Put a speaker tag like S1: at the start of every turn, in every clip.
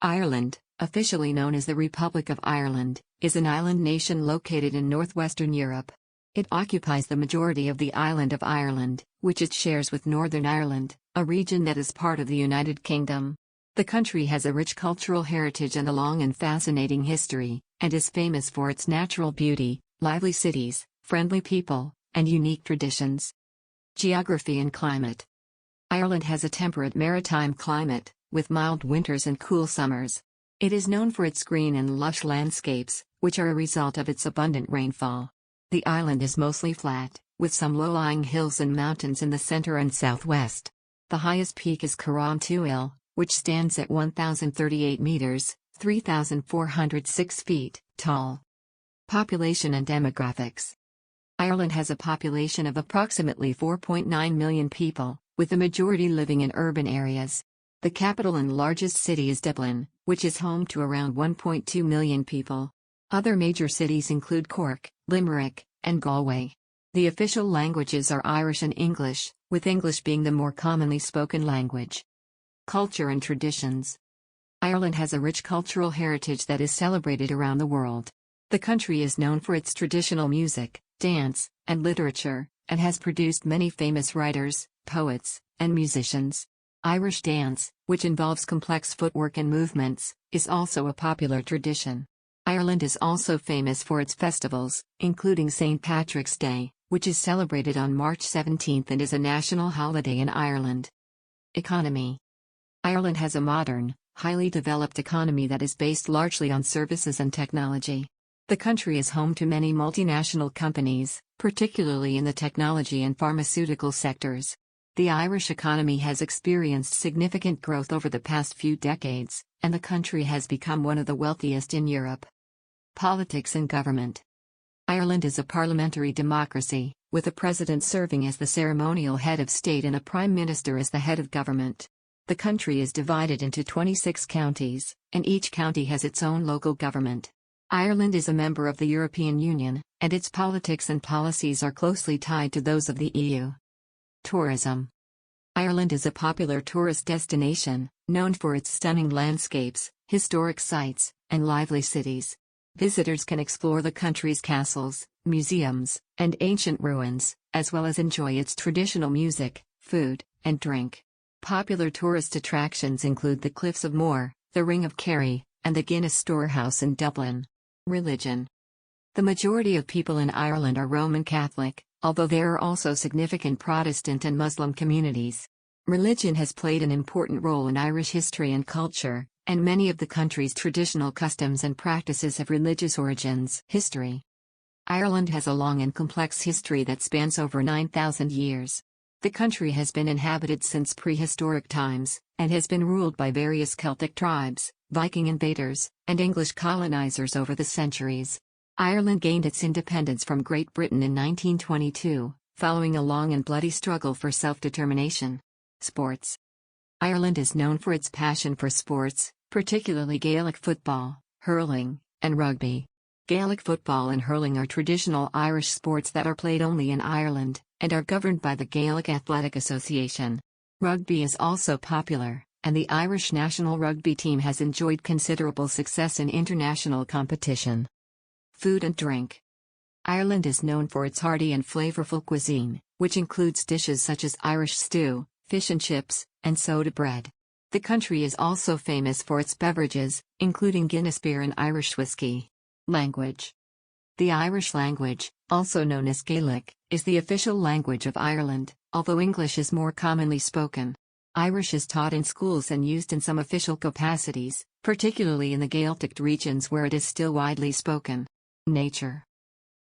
S1: Ireland, officially known as the Republic of Ireland, is an island nation located in northwestern Europe. It occupies the majority of the island of Ireland, which it shares with Northern Ireland, a region that is part of the United Kingdom. The country has a rich cultural heritage and a long and fascinating history, and is famous for its natural beauty, lively cities, friendly people, and unique traditions. Geography and climate. Ireland has a temperate maritime climate, with mild winters and cool summers. It is known for its green and lush landscapes, which are a result of its abundant rainfall. The island is mostly flat, with some low-lying hills and mountains in the center and southwest. The highest peak is Carrauntoohil, which stands at 1,038 meters, 3,406 feet, tall. Population and demographics. Ireland has a population of approximately 4.9 million people, with the majority living in urban areas. The capital and largest city is Dublin, which is home to around 1.2 million people. Other major cities include Cork, Limerick, and Galway. The official languages are Irish and English, with English being the more commonly spoken language. Culture and traditions. Ireland has a rich cultural heritage that is celebrated around the world. The country is known for its traditional music, dance, and literature, and has produced many famous writers, poets, and musicians. Irish dance, which involves complex footwork and movements, is also a popular tradition. Ireland is also famous for its festivals, including St. Patrick's Day, which is celebrated on March 17 and is a national holiday in Ireland. Economy. Ireland has a modern, highly developed economy that is based largely on services and technology. The country is home to many multinational companies, particularly in the technology and pharmaceutical sectors. The Irish economy has experienced significant growth over the past few decades, and the country has become one of the wealthiest in Europe. Politics and government. Ireland is a parliamentary democracy, with a president serving as the ceremonial head of state and a prime minister as the head of government. The country is divided into 26 counties, and each county has its own local government. Ireland is a member of the European Union, and its politics and policies are closely tied to those of the EU. Tourism. Ireland is a popular tourist destination, known for its stunning landscapes, historic sites, and lively cities. Visitors can explore the country's castles, museums, and ancient ruins, as well as enjoy its traditional music, food, and drink. Popular tourist attractions include the Cliffs of Moher, the Ring of Kerry, and the Guinness Storehouse in Dublin. Religion. The majority of people in Ireland are Roman Catholic, although there are also significant Protestant and Muslim communities. Religion has played an important role in Irish history and culture, and many of the country's traditional customs and practices have religious origins. History. Ireland has a long and complex history that spans over 9,000 years. The country has been inhabited since prehistoric times, and has been ruled by various Celtic tribes, Viking invaders, and English colonizers over the centuries. Ireland gained its independence from Great Britain in 1922, following a long and bloody struggle for self-determination. Sports. Ireland is known for its passion for sports, particularly Gaelic football, hurling, and rugby. Gaelic football and hurling are traditional Irish sports that are played only in Ireland, and are governed by the Gaelic Athletic Association. Rugby is also popular, and the Irish national rugby team has enjoyed considerable success in international competition. Food and drink. Ireland is known for its hearty and flavorful cuisine, which includes dishes such as Irish stew, fish and chips, and soda bread. The country is also famous for its beverages, including Guinness beer and Irish whiskey. Language. The Irish language, also known as Gaelic, is the official language of Ireland, although English is more commonly spoken. Irish is taught in schools and used in some official capacities, particularly in the Gaeltacht regions where it is still widely spoken. Nature.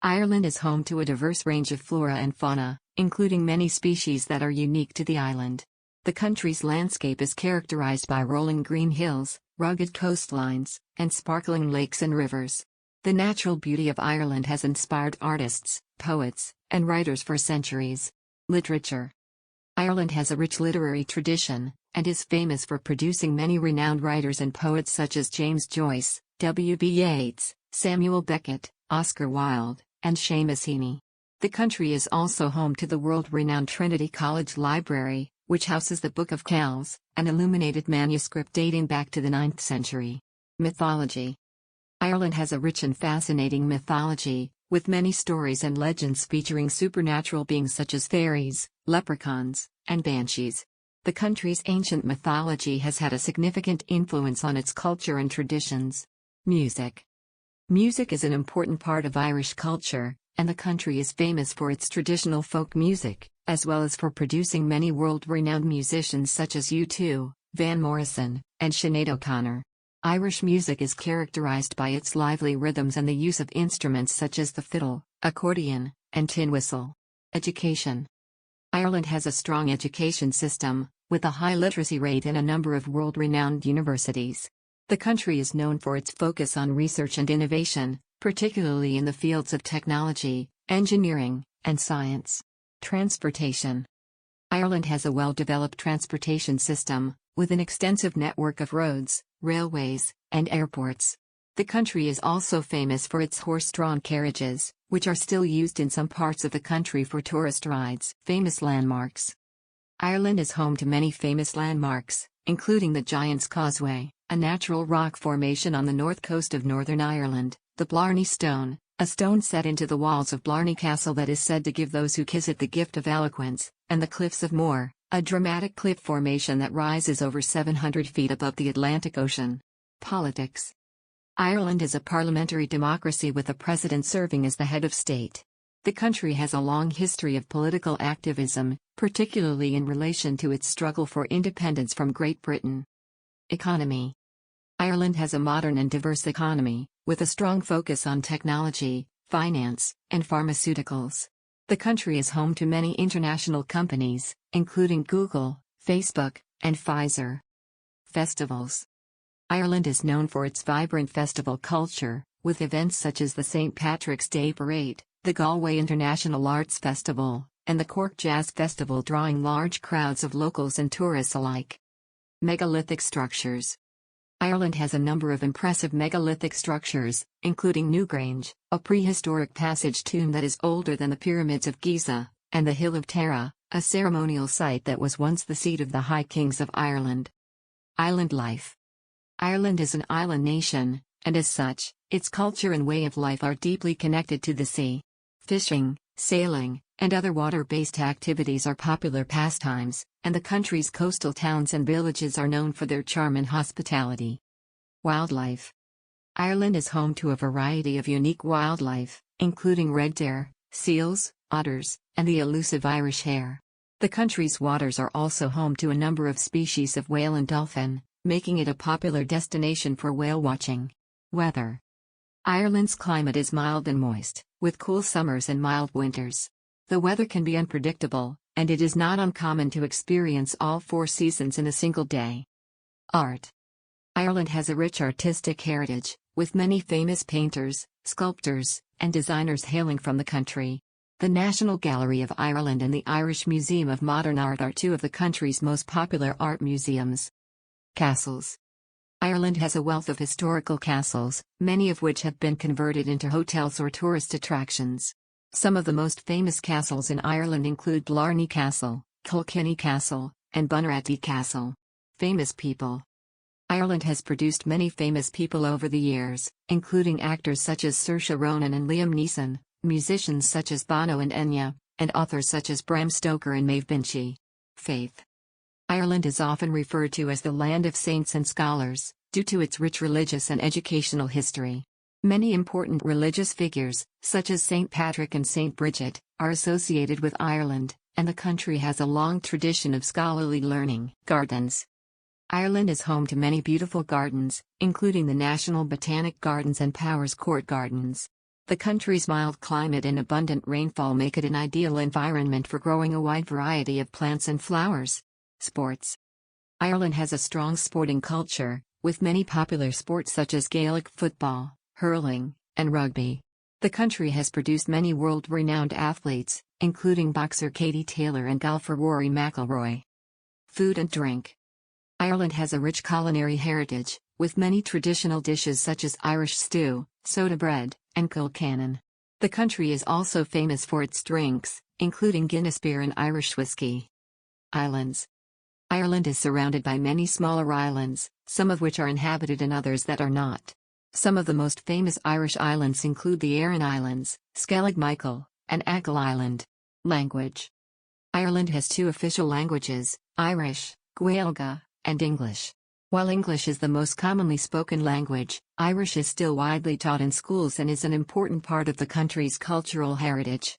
S1: Ireland is home to a diverse range of flora and fauna, including many species that are unique to the island. The country's landscape is characterized by rolling green hills, rugged coastlines, and sparkling lakes and rivers. The natural beauty of Ireland has inspired artists, poets, and writers for centuries. Literature. Ireland has a rich literary tradition, and is famous for producing many renowned writers and poets such as James Joyce, W.B. Yeats, Samuel Beckett, Oscar Wilde, and Seamus Heaney. The country is also home to the world-renowned Trinity College Library, which houses the Book of Kells, an illuminated manuscript dating back to the 9th century. Mythology. Ireland has a rich and fascinating mythology, with many stories and legends featuring supernatural beings such as fairies, leprechauns, and banshees. The country's ancient mythology has had a significant influence on its culture and traditions. Music. Music is an important part of Irish culture, and the country is famous for its traditional folk music, as well as for producing many world-renowned musicians such as U2, Van Morrison, and Sinead O'Connor. Irish music is characterized by its lively rhythms and the use of instruments such as the fiddle, accordion, and tin whistle. Education. Ireland has a strong education system, with a high literacy rate and a number of world-renowned universities. The country is known for its focus on research and innovation, particularly in the fields of technology, engineering, and science. Transportation. Ireland has a well-developed transportation system, with an extensive network of roads, railways, and airports. The country is also famous for its horse-drawn carriages, which are still used in some parts of the country for tourist rides. Famous landmarks. Ireland is home to many famous landmarks, including the Giant's Causeway, a natural rock formation on the north coast of Northern Ireland, the Blarney Stone, a stone set into the walls of Blarney Castle that is said to give those who kiss it the gift of eloquence, and the Cliffs of Moher, a dramatic cliff formation that rises over 700 feet above the Atlantic Ocean. Politics. Ireland is a parliamentary democracy with a president serving as the head of state. The country has a long history of political activism, particularly in relation to its struggle for independence from Great Britain. Economy. Ireland has a modern and diverse economy, with a strong focus on technology, finance, and pharmaceuticals. The country is home to many international companies, including Google, Facebook, and Pfizer. Festivals. Ireland is known for its vibrant festival culture, with events such as the St. Patrick's Day Parade, the Galway International Arts Festival, and the Cork Jazz Festival drawing large crowds of locals and tourists alike. Megalithic structures. Ireland has a number of impressive megalithic structures, including Newgrange, a prehistoric passage tomb that is older than the pyramids of Giza, and the Hill of Tara, a ceremonial site that was once the seat of the High Kings of Ireland. Island life. Ireland is an island nation, and as such, its culture and way of life are deeply connected to the sea. Fishing, sailing, and other water-based activities are popular pastimes, and the country's coastal towns and villages are known for their charm and hospitality. Wildlife. Ireland is home to a variety of unique wildlife, including red deer, seals, otters, and the elusive Irish hare. The country's waters are also home to a number of species of whale and dolphin, making it a popular destination for whale watching. Weather. Ireland's climate is mild and moist, with cool summers and mild winters. The weather can be unpredictable, and it is not uncommon to experience all 4 seasons in a single day. Art. Ireland has a rich artistic heritage, with many famous painters, sculptors, and designers hailing from the country. The National Gallery of Ireland and the Irish Museum of Modern Art are 2 of the country's most popular art museums. Castles. Ireland has a wealth of historical castles, many of which have been converted into hotels or tourist attractions. Some of the most famous castles in Ireland include Blarney Castle, Kilkenny Castle, and Bunratty Castle. Famous people. Ireland has produced many famous people over the years, including actors such as Saoirse Ronan and Liam Neeson, musicians such as Bono and Enya, and authors such as Bram Stoker and Maeve Binchy. Faith. Ireland is often referred to as the land of saints and scholars, due to its rich religious and educational history. Many important religious figures, such as St. Patrick and St. Bridget, are associated with Ireland, and the country has a long tradition of scholarly learning. Gardens. Ireland is home to many beautiful gardens, including the National Botanic Gardens and Powers Court Gardens. The country's mild climate and abundant rainfall make it an ideal environment for growing a wide variety of plants and flowers. Sports. Ireland has a strong sporting culture, with many popular sports such as Gaelic football, hurling, and rugby. The country has produced many world-renowned athletes, including boxer Katie Taylor and golfer Rory McIlroy. Food and drink. Ireland has a rich culinary heritage, with many traditional dishes such as Irish stew, soda bread, and Kilcannon. The country is also famous for its drinks, including Guinness beer and Irish whiskey. Islands. Ireland is surrounded by many smaller islands, some of which are inhabited and others that are not. Some of the most famous Irish islands include the Aran Islands, Skellig Michael, and Achill Island. Language: Ireland has two official languages, Irish, Gaeilge, and English. While English is the most commonly spoken language, Irish is still widely taught in schools and is an important part of the country's cultural heritage.